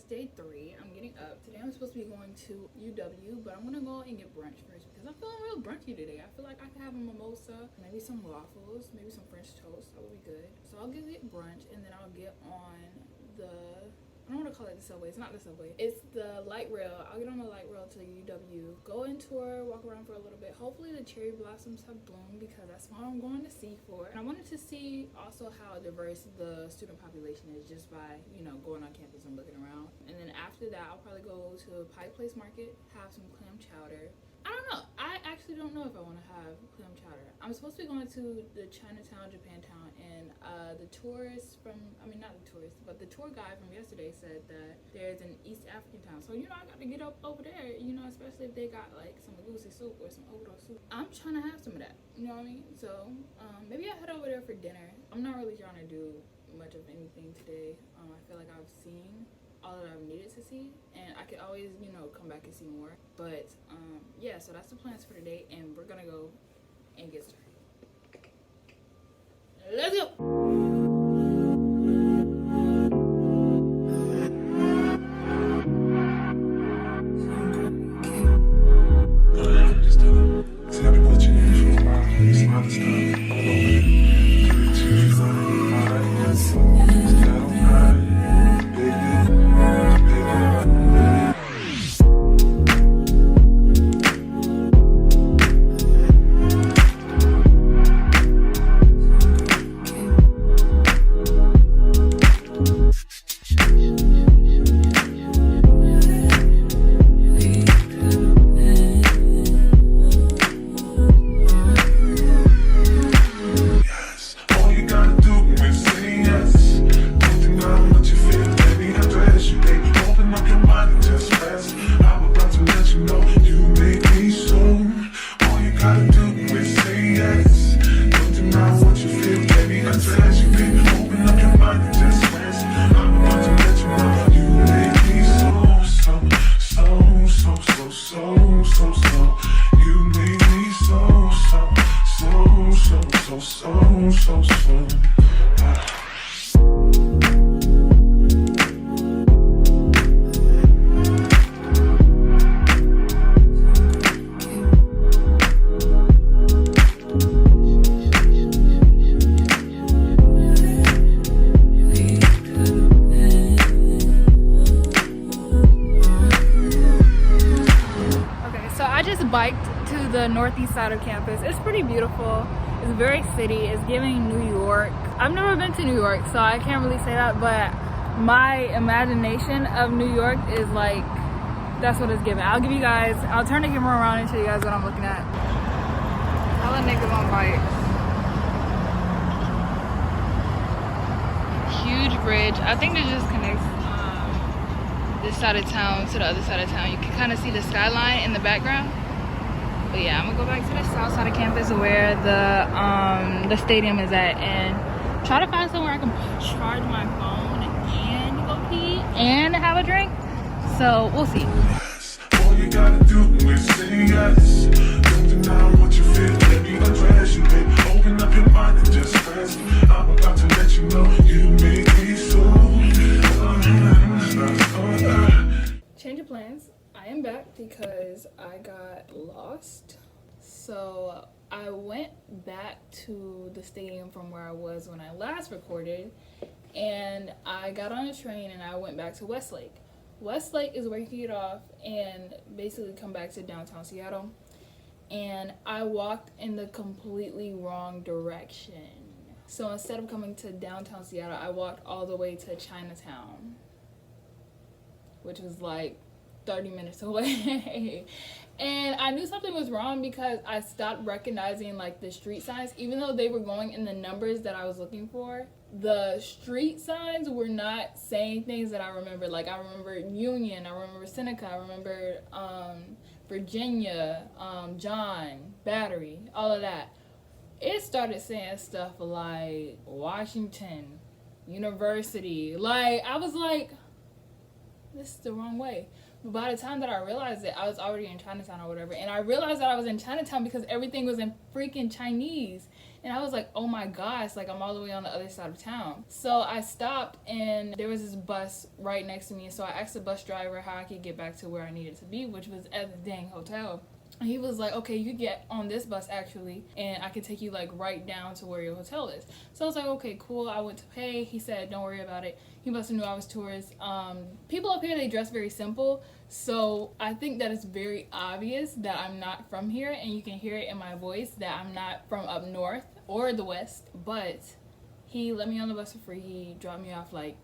day 3. I'm getting up. Today I'm supposed to be going to UW, but I'm gonna go and get brunch first because I'm feeling real brunchy today. I feel like I could have a mimosa, maybe some waffles, maybe some French toast. That would be good. So I'll get brunch and then I'll get on the, I don't want to call it the subway. It's not the subway. It's the light rail. I'll get on the light rail to UW, go in tour, walk around for a little bit. Hopefully the cherry blossoms have bloomed because that's what I'm going to see for. And I wanted to see also how diverse the student population is just by, you know, going on campus and looking around. And then after that, I'll probably go to Pike Place Market, have some clam chowder. I don't know. I actually don't know if I want to have clam chowder. I'm supposed to be going to the Chinatown, Japantown, and the tourists from, I mean, not the tourists, but the tour guide from yesterday said that there's an East African town. So, you know, I got to get up over there, you know, especially if they got like some goosey soup or some odo soup. I'm trying to have some of that, you know what I mean? So, maybe I'll head over there for dinner. I'm not really trying to do much of anything today. I feel like I've seen all that I've needed to see, and I could always, you know, come back and see more. But yeah, so that's the plans for today, and we're gonna go and get started. Let's go. Biked to the northeast side of campus. It's pretty beautiful. It's very city. It's giving New York. I've never been to New York, so I can't really say that, but my imagination of New York is like, that's what it's giving. I'll turn the camera around and show you guys what I'm looking at. Hella niggas on bikes. Huge bridge. I think it just connects this side of town to the other side of town. You can kind of see the skyline in the background. But yeah, I'm gonna go back to the south side of campus where the stadium is at and try to find somewhere I can charge my phone and go pee and have a drink. So we'll see. All you gotta do is say yes. Don't deny what you feel. Let me undress you, babe. Open up your mind and just rest. I'm about to let you know you make me so. Change of plans. I am back because I got lost. So I went back to the stadium from where I was when I last recorded, and I got on a train and I went back to Westlake. Westlake is where you can get off and basically come back to downtown Seattle. And I walked in the completely wrong direction. So instead of coming to downtown Seattle, I walked all the way to Chinatown, which was like 30 minutes away. And I knew something was wrong because I stopped recognizing like the street signs. Even though they were going in the numbers that I was looking for, the street signs were not saying things that I remember. Like I remember Union, I remember Seneca, I remember Virginia, John, Battery, all of that. It started saying stuff like Washington University. Like I was like, this is the wrong way. But by the time that I realized it, I was already in Chinatown or whatever. And I realized that I was in Chinatown because everything was in freaking Chinese. And I was like, oh my gosh, like I'm all the way on the other side of town. So I stopped and there was this bus right next to me. So I asked the bus driver how I could get back to where I needed to be, which was at the dang hotel. And he was like, okay, you get on this bus actually, and I can take you like right down to where your hotel is. So I was like, okay, cool. I went to pay. He said, don't worry about it. He must have knew I was tourist. People up here, they dress very simple. So I think that it's very obvious that I'm not from here, and you can hear it in my voice that I'm not from up north or the west. But he let me on the bus for free. He dropped me off like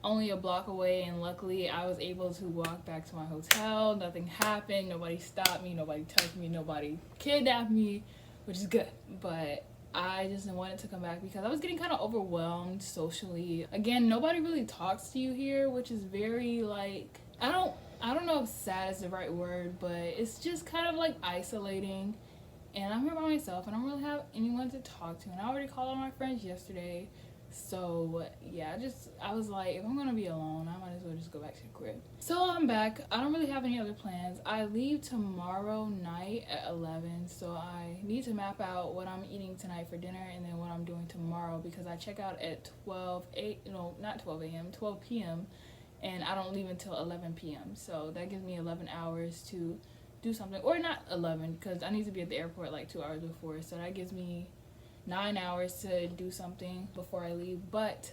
only a block away, and luckily I was able to walk back to my hotel. Nothing happened. Nobody stopped me. Nobody touched me. Nobody kidnapped me, which is good. But I just wanted to come back because I was getting kind of overwhelmed socially. Again, nobody really talks to you here, which is very like, I don't know if sad is the right word, but it's just kind of like isolating. And I'm here by myself and I don't really have anyone to talk to. And I already called all my friends yesterday. So yeah, I was like, if I'm gonna be alone, I might as well just go back to the crib. So I'm back. I don't really have any other plans. I leave tomorrow night at 11, so I need to map out what I'm eating tonight for dinner and then what I'm doing tomorrow, because I check out at 12 p.m. and I don't leave until 11 p.m. So that gives me 11 hours to do something, or not 11 because I need to be at the airport like 2 hours before, so that gives me 9 hours to do something before I leave. But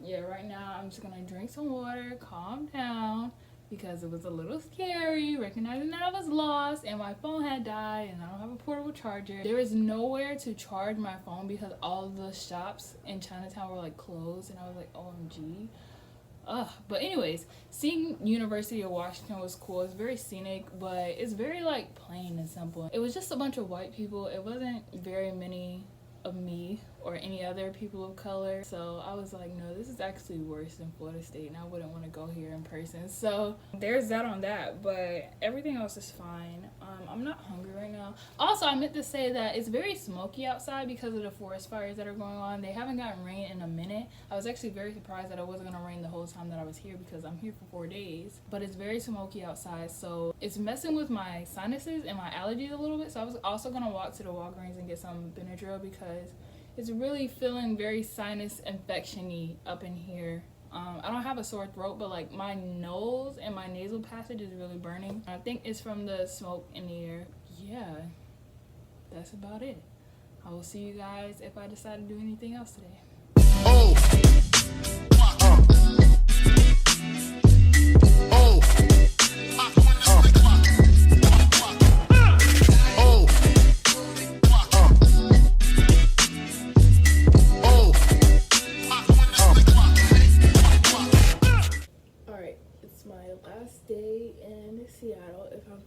yeah, right now I'm just gonna drink some water, calm down, because it was a little scary recognizing that I was lost and my phone had died and I don't have a portable charger. There is nowhere to charge my phone because all the shops in Chinatown were like closed, and I was like, OMG. But anyways, seeing University of Washington was cool. It's very scenic, but it's very like plain and simple. It was just a bunch of white people. It wasn't very many of me or any other people of color. So I was like, no, this is actually worse than Florida State, and I wouldn't want to go here in person. So there's that on that, but everything else is fine. I'm not hungry right now. Also, I meant to say that it's very smoky outside because of the forest fires that are going on. They haven't gotten rain in a minute. I was actually very surprised that it wasn't going to rain the whole time that I was here, because I'm here for 4 days. But it's very smoky outside, so it's messing with my sinuses and my allergies a little bit. So I was also going to walk to the Walgreens and get some Benadryl because it's really feeling very sinus infection-y up in here. I don't have a sore throat, but like my nose and my nasal passage is really burning. I think it's from the smoke in the air. Yeah, that's about it. I will see you guys if I decide to do anything else today.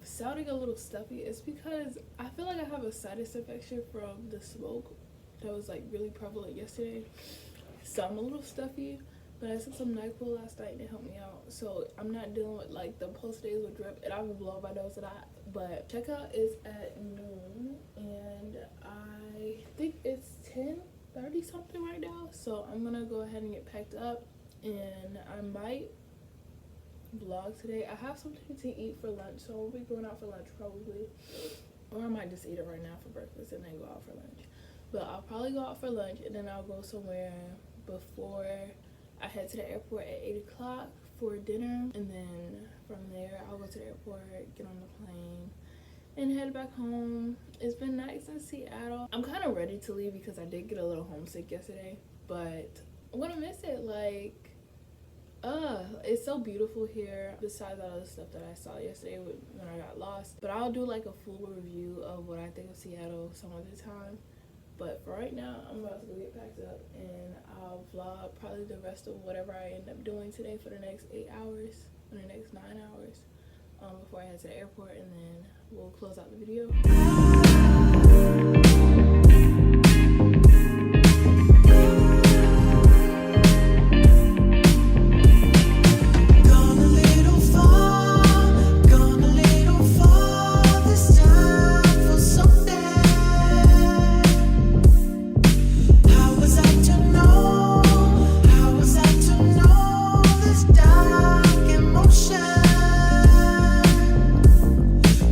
Sounding a little stuffy, it's because I feel like I have a sinus infection from the smoke that was like really prevalent yesterday, so I'm a little stuffy. But I took some NyQuil last night and it helped me out, so I'm not dealing with like the post days with drip, and I've been blowing my nose a lot. But checkout is at noon and I think it's 10:30 something right now, so I'm gonna go ahead and get packed up, and I might vlog today. I have something to eat for lunch, so we'll be going out for lunch probably, or I might just eat it right now for breakfast and then go out for lunch. But I'll probably go out for lunch and then I'll go somewhere before I head to the airport at 8 o'clock for dinner, and then from there I'll go to the airport, get on the plane, and head back home. It's been nice in Seattle. I'm kind of ready to leave because I did get a little homesick yesterday, but I'm gonna miss it. Like, it's so beautiful here, besides all the stuff that I saw yesterday when I got lost. But I'll do like a full review of what I think of Seattle some other time. But for right now, I'm about to go get packed up, and I'll vlog probably the rest of whatever I end up doing today for the next 8 hours, or the next 9 hours, before I head to the airport, and then we'll close out the video.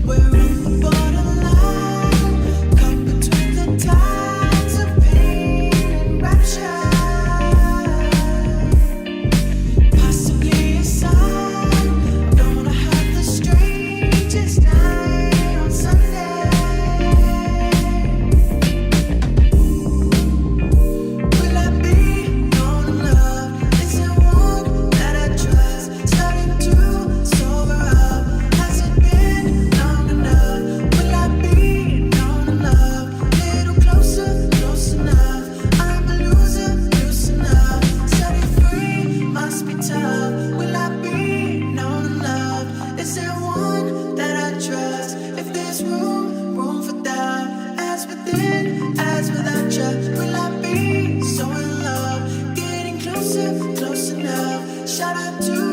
We're in the borderline. shout out to